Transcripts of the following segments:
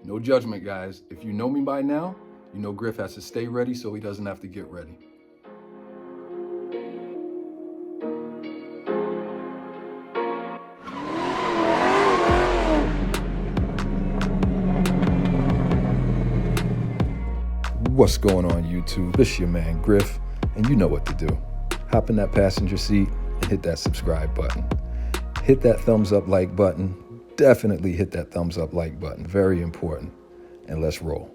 No judgment, guys. If you know me by now, you know Griff has to stay ready so he doesn't have to get ready. What's going on, YouTube? This your man Griff, and you know what to do. Hop in that passenger seat and hit that subscribe button. Hit that thumbs up like button. Definitely hit that thumbs up like button. Very important. And let's roll.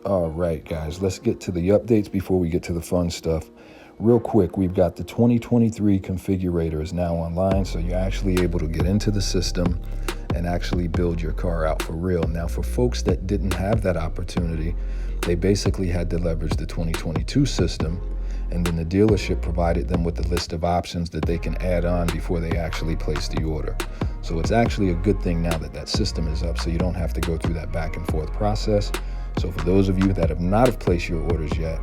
All right, guys, let's get to the updates before we get to the fun stuff. Real quick, we've got the 2023 Configurator is now online, so you're actually able to get into the system and actually build your car out for real. Now, for folks that didn't have that opportunity, they basically had to leverage the 2022 system, and then the dealership provided them with the list of options that they can add on before they actually place the order. So it's actually a good thing now that that system is up, so you don't have to go through that back and forth process. So for those of you that have not have placed your orders yet,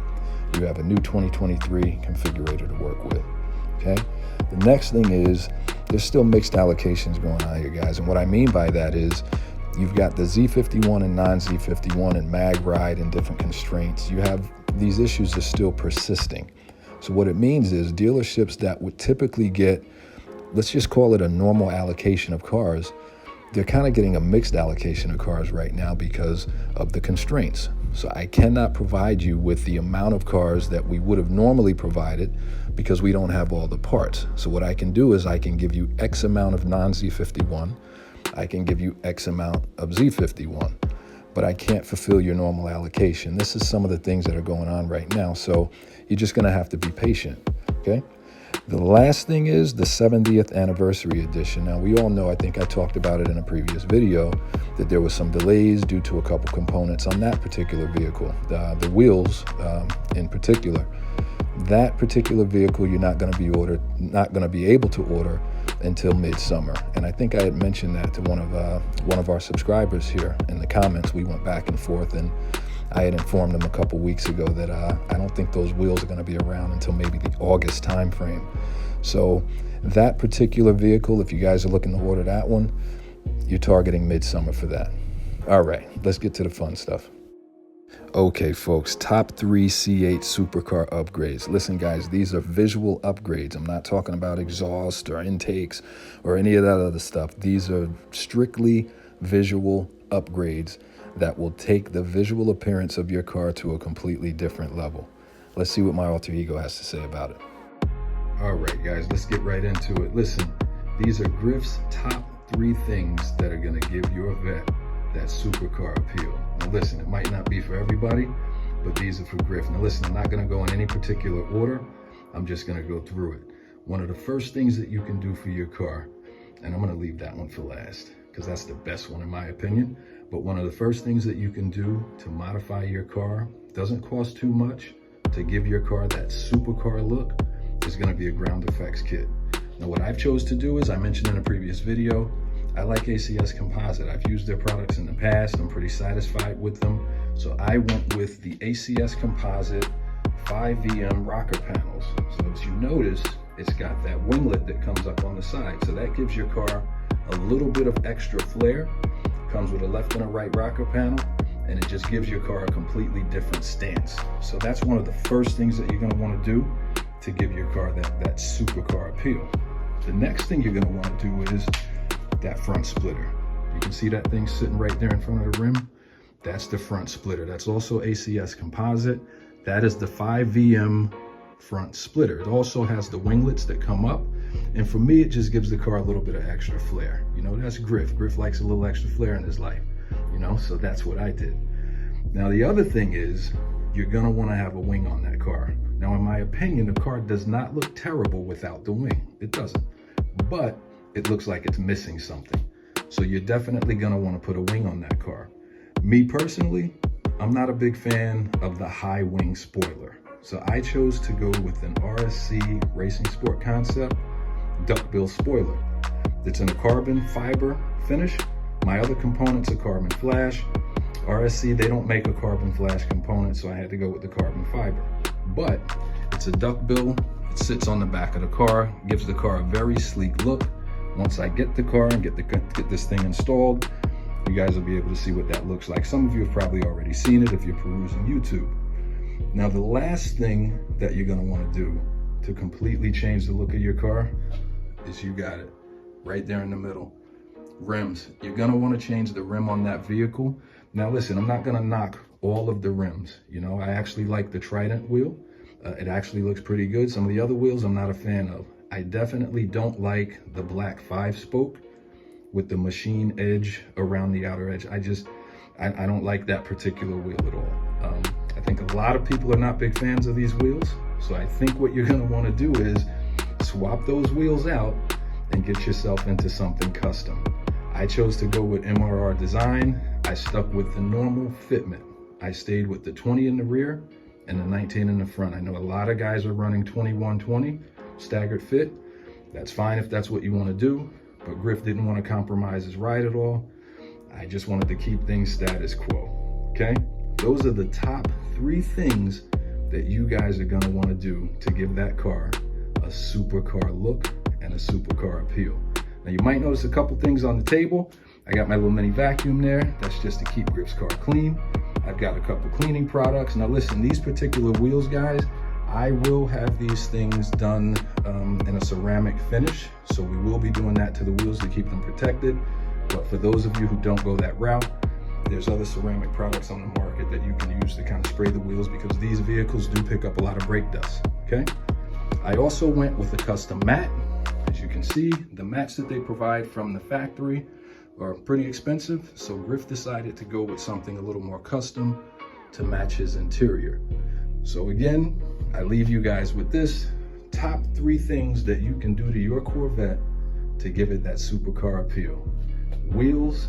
you have a new 2023 Configurator to work with, okay? The next thing is there's still mixed allocations going on here, guys, and what I mean by that is you've got the Z51 and non-Z51 and mag ride and different constraints. You have these issues are still persisting. So what it means is dealerships that would typically get, let's just call it a normal allocation of cars, they're kind of getting a mixed allocation of cars right now because of the constraints. So I cannot provide you with the amount of cars that we would have normally provided because we don't have all the parts. So what I can do is I can give you X amount of non-Z51, I can give you X amount of Z51, but I can't fulfill your normal allocation. This is some of the things that are going on right now. So you're just gonna have to be patient, okay? The last thing is the 70th anniversary edition. Now we all know, I think I talked about it in a previous video, that there was some delays due to a couple components on that particular vehicle, the wheels in particular. That particular vehicle you're not going to be able to order until midsummer. And I think I had mentioned that to one of our subscribers here in the comments. We went back and forth, and I had informed them a couple weeks ago that I don't think those wheels are going to be around until maybe the August time frame. So that particular vehicle, if you guys are looking to order that one, you're targeting midsummer for that. All right, let's get to the fun stuff. Okay, folks, top 3 C8 Supercar upgrades. Listen, guys, these are visual upgrades. I'm not talking about exhaust or intakes or any of that other stuff. These are strictly visual upgrades that will take the visual appearance of your car to a completely different level. Let's see what my alter ego has to say about it. All right, guys, let's get right into it. Listen, these are Griff's top 3 things that are gonna give your vet that supercar appeal. Now listen, it might not be for everybody, but these are for Griff. Now listen, I'm not gonna go in any particular order. I'm just gonna go through it. One of the first things that you can do for your car, and I'm gonna leave that one for last, because that's the best one in my opinion. But one of the first things that you can do to modify your car, doesn't cost too much, to give your car that supercar look, is gonna be a ground effects kit. Now what I've chose to do is, I mentioned in a previous video, I like ACS Composite. I've used their products in the past. I'm pretty satisfied with them. So I went with the ACS Composite 5VM rocker panels. So as you notice, it's got that winglet that comes up on the side. So that gives your car a little bit of extra flair. Comes with a left and a right rocker panel, and it just gives your car a completely different stance. So that's one of the first things that you're gonna wanna do to give your car that supercar appeal. The next thing you're gonna wanna do is that front splitter. You can see that thing sitting right there in front of the rim. That's the front splitter. That's also ACS Composite. That is the 5VM front splitter. It also has the winglets that come up. And for me, it just gives the car a little bit of extra flair. You know, that's Griff. Griff likes a little extra flair in his life, you know, so that's what I did. Now, the other thing is you're gonna wanna have a wing on that car. Now, in my opinion, the car does not look terrible without the wing. It doesn't, but it looks like it's missing something. So you're definitely gonna wanna put a wing on that car. Me personally, I'm not a big fan of the high wing spoiler. So I chose to go with an RSC Racing Sport Concept duckbill spoiler. It's in a carbon fiber finish. My other components are carbon flash. RSC, they don't make a carbon flash component, so I had to go with the carbon fiber. But it's a duckbill. It sits on the back of the car, gives the car a very sleek look. Once I get the car and get this thing installed, You guys will be able to see what that looks like. Some of you have probably already seen it if you're perusing YouTube. Now, the last thing that you're gonna wanna do to completely change the look of your car is, you got it, right there in the middle. Rims. You're gonna wanna change the rim on that vehicle. Now listen, I'm not gonna knock all of the rims. You know, I actually like the Trident wheel. It actually looks pretty good. Some of the other wheels I'm not a fan of. I definitely don't like the black 5-spoke with the machine edge around the outer edge. I don't like that particular wheel at all. I think a lot of people are not big fans of these wheels. So I think what you're gonna wanna do is swap those wheels out and get yourself into something custom. I chose to go with MMR Design. I stuck with the normal fitment. I stayed with the 20 in the rear and the 19 in the front. I know a lot of guys are running 21-20 staggered fit. That's fine if that's what you want to do, but Griff didn't want to compromise his ride at all. I just wanted to keep things status quo, okay? Those are the top 3 things that you guys are gonna want to do to give that car a supercar look and a supercar appeal. Now you might notice a couple things on the table. I got my little mini vacuum there. That's just to keep Griff's car clean. I've got a couple cleaning products. Now listen, these particular wheels, guys, I will have these things done in a ceramic finish. So we will be doing that to the wheels to keep them protected. But for those of you who don't go that route, there's other ceramic products on the market that you can use to kind of spray the wheels, because these vehicles do pick up a lot of brake dust, okay? I also went with a custom mat. As you can see, the mats that they provide from the factory are pretty expensive, so Griff decided to go with something a little more custom to match his interior. So again, I leave you guys with this. Top 3 things that you can do to your Corvette to give it that supercar appeal. Wheels,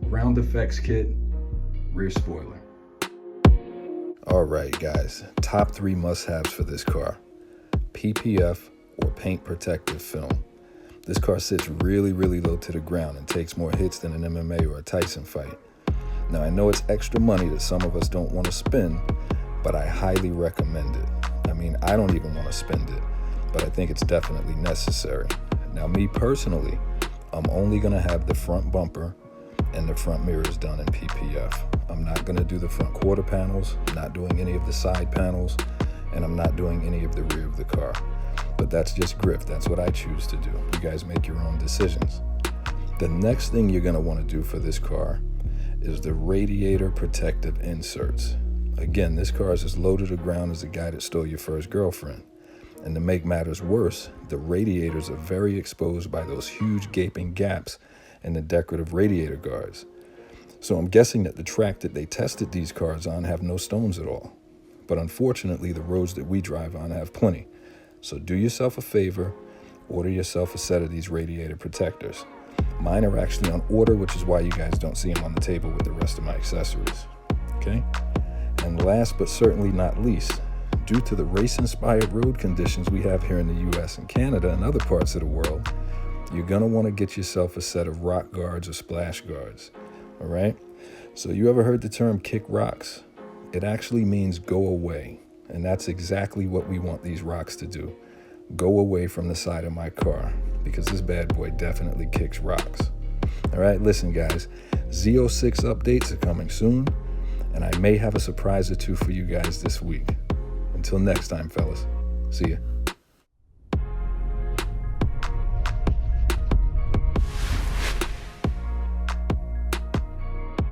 ground effects kit, rear spoiler. All right, guys, top 3 must-haves for this car. PPF or paint protective film. This car sits really, really low to the ground and takes more hits than an MMA or a Tyson fight. Now, I know it's extra money that some of us don't want to spend, but I highly recommend it. I mean, I don't even want to spend it, but I think it's definitely necessary. Now, me personally, I'm only going to have the front bumper and the front mirrors done in PPF. I'm not going to do the front quarter panels, not doing any of the side panels, and I'm not doing any of the rear of the car. But that's just Griff. That's what I choose to do. You guys make your own decisions. The next thing you're going to want to do for this car is the radiator protective inserts. Again, this car is as low to the ground as the guy that stole your first girlfriend. And to make matters worse, the radiators are very exposed by those huge gaping gaps in the decorative radiator guards. So I'm guessing that the track that they tested these cars on have no stones at all. But unfortunately, the roads that we drive on have plenty. So do yourself a favor, order yourself a set of these radiator protectors. Mine are actually on order, which is why you guys don't see them on the table with the rest of my accessories, okay? And last but certainly not least, due to the race-inspired road conditions we have here in the US and Canada and other parts of the world, you're gonna wanna get yourself a set of rock guards or splash guards, all right? So you ever heard the term kick rocks? It actually means go away. And that's exactly what we want these rocks to do. Go away from the side of my car, because this bad boy definitely kicks rocks. All right, listen guys, Z06 updates are coming soon, and I may have a surprise or two for you guys this week. Until next time, fellas, see ya.